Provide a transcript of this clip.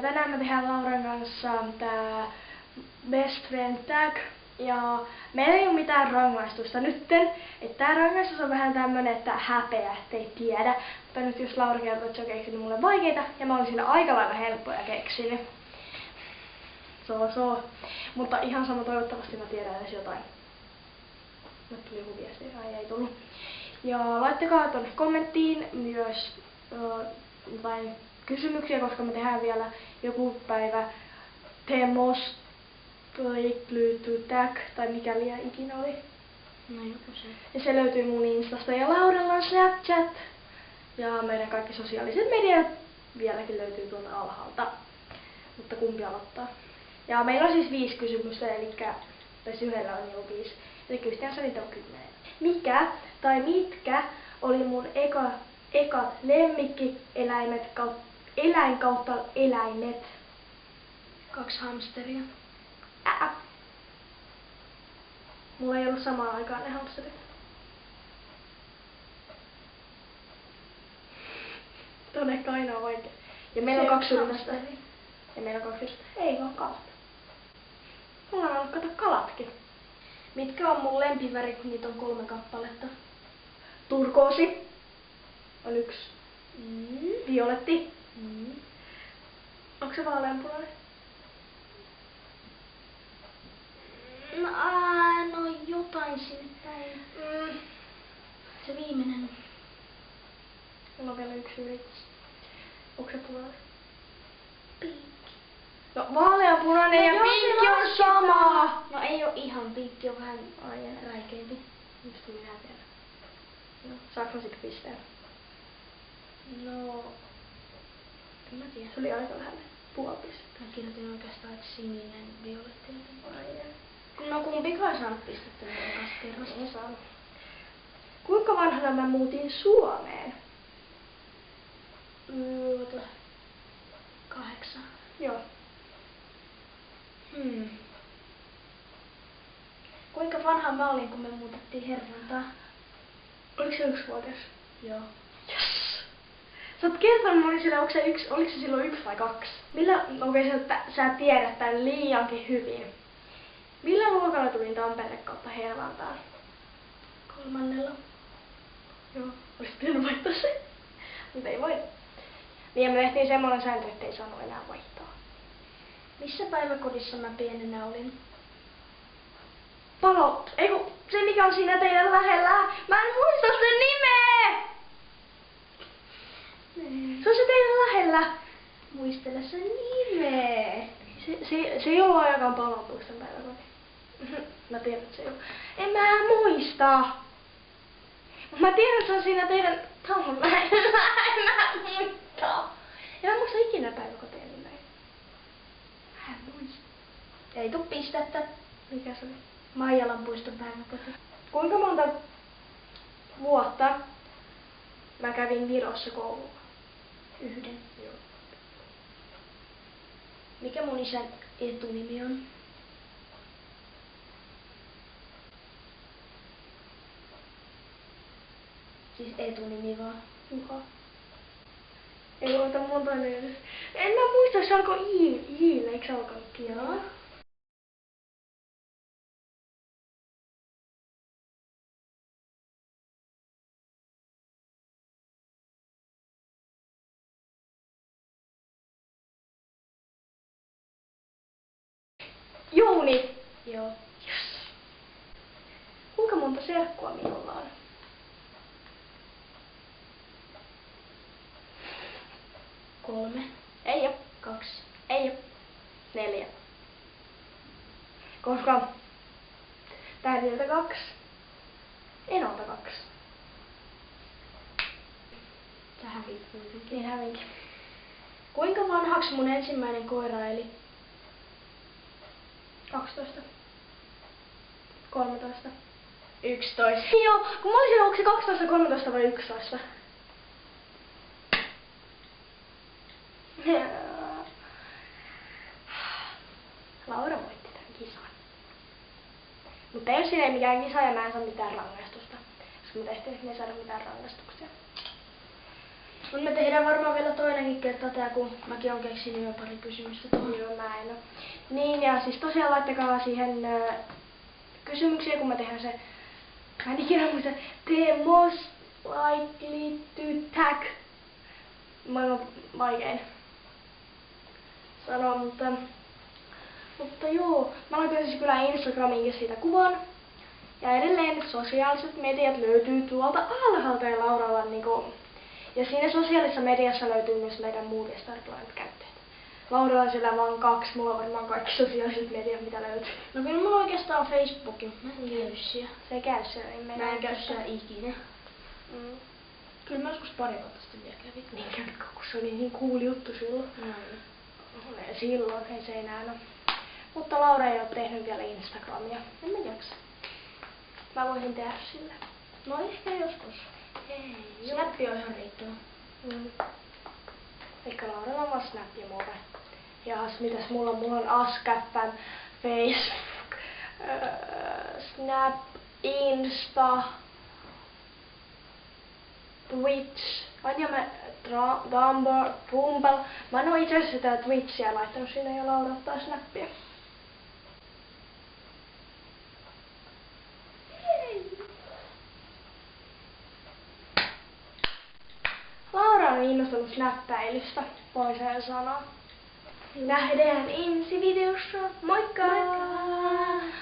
Ja tänään me tehdään Lauran kanssa tää Best Friend Tag. Ja meillä ei oo mitään rangaistusta nytten. Että tää rangaistus on vähän tämmönen, että häpeä, ettei tiedä. Mutta nyt jos Laura kertoo, että se on keksinyt mulle vaikeita, ja mä olin siinä aika lailla helppoja keksinyt. Mutta ihan sama, toivottavasti mä tiedän edes jotain. Nyt tuli joku viesti, ei tullut. Ja laittakaa tonne kommenttiin myös jotain kysymyksiä, koska me tehdään vielä joku päivä Temos Tag tai mikä liian ikinä oli. No joku se. Ja se löytyy mun Instasta ja Laurella on Snapchat. Ja meidän kaikki sosiaaliset mediat vieläkin löytyy tuolta alhaalta. Mutta kumpi aloittaa? Ja meillä on siis 5 kysymystä, eli yhdellä on jo 5. Eli yhteensä niitä on 10. Mikä tai mitkä oli mun ekat lemmikkieläimet kautta eläimet? 2 hamsteria. Mulla ei ollut samaan aikaan ne hamsterit. Tuo on ehkä ainoa vaikea. Ja meillä on 2 yritystä. Ja meillä on 2 yritystä. Ei vaan kalat. Mulla on ollut kato kalatkin. Mitkä on mun lempivärit? Niitä on 3 kappaletta. Turkoosi on 1. Violetti. Onko se vaaleanpunainen? No jotain sinne päin. Se viimeinen. Mulla on vielä 1 yritys. Onko se punainen? Pinkki. No vaaleanpunainen ja pinkki on sama! No ei oo ihan pinkki, on vähän räikeempi. Mistä tuli häpeä? No, saanko mä sit pisteen? No, en mä tiedä. Se oli aika lähellä. Puoli pistettä. Mä kirjoitin oikeastaan, että sininen, violetti. No kumpikaan saanut pistettä ekasta kerrasta. Ei saanut. Kuinka vanhana mä muutin Suomeen? 8. Joo. Kuinka vanha mä olin, kun me muutettiin Hervantaan? Oliko se 1-vuotias? Joo. Yes! Sä oot kertonut mulle sillä, oliko se silloin 1 vai 2? Sä tiedät tän liiankin hyvin. Millä luokalla tulin Tampere kautta Hervantaan? 3. Joo, olisit pitänyt vaihtaa se. Mutta ei voi. Niin ja me tehtiin semmoinen sääntö, ettei saanut enää vaihtaa. Missä päiväkodissa mä pienenä olin? Eiku, se mikä on siinä teidän lähellä. Mä en muista sen nimeä! Se on se teidän lähellä. Muistele sen nimeä. Se ei ollut ainakaan Palopuiston päiväkoti. Mä tiedän, että se ei ole. En mä muista. Mä tiedän, että se on siinä teidän talon lähellä. En mä muista. En mä muista ikinä päiväkotia nimeä. Mä en muista. Ei tuu pistettä. Mikä se oli? Maijalan puiston päiväkoti. Kuinka monta vuotta mä kävin Virossa koululla? 1. Joo. Mikä mun isän etunimi on? Siis etunimi vaan. Juha. Ei ota monta edes. En mä muista, se alkoi I-lle, eikö se alkanut kielellä? Jouni! Joo. Yes. Kuinka monta serkkua minulla on? 3. Ei oo. 2. Ei oo. 4. Koska tähdiltä 2. Enolta 2. Sä hävit kuitenkin. Niin hävinkin. Kuinka vanhaksi mun ensimmäinen koira eli? 12. 13. 11. Joo, kun mä olisin, onko se 12, 13 vai 11? Laura voitti tämän kisan. Mutta jos siinä ei mikään kisa ja mä en saa mitään rangaistusta. Koska me tehtiin, että me ei saada mitään rangaistuksia. Mut me tehdään varmaan vielä toinenkin kerta tää, kun mäkin oon keksinyt jo pari kysymystä tuohon. Joo, mä en oo. Niin, ja siis tosiaan laittakaa siihen kysymyksiä, kun me tehdään se, mä en ikinä muista, the most likely to tag. Maailman vaikein sanoa, mutta joo, mä laitan siis kyllä Instagramiinkin siitä kuvan. Ja edelleen sosiaaliset mediat löytyy tuolta alhaalta ja Lauralla niinku. Ja siinä sosiaalisessa mediassa löytyy myös meidän muut Startline-käyttäjät. Lauralla on siellä vaan 2, mulla on varmaan kaikki sosiaaliset mediat mitä löytyy. No kyllä mulla oikeastaan on Facebookin, mä en käy siellä. Se käy siellä, niin Mä en käy siellä ikinä. Mm. Kyllä mä joskus pari vuotta sitten vielä kävin. Niin kävikö, kun se oli niin cool juttu silloin. Silloin ei se enää ole. Mutta Laura ei ole tehnyt vielä Instagramia. En mä jaksa. Mä voisin tehdä sillä. No ehkä joskus. Ei. Snappi on ihan riittävä. Eikä Lauralla on vaan Snap ja Move. Ja mitäs mulla on? Mulla on Askäppän, Facebook, Snap, Insta, Twitch, Tumblr, Bumble. Mä en oo itse asiassa sitä Twitchiä laittanut sinne ja Laura ottaa Snappia. Laura on innostunut snappäilystä, voi sen sanoa. Nähdään ensi videossa. Moikka! Moikka!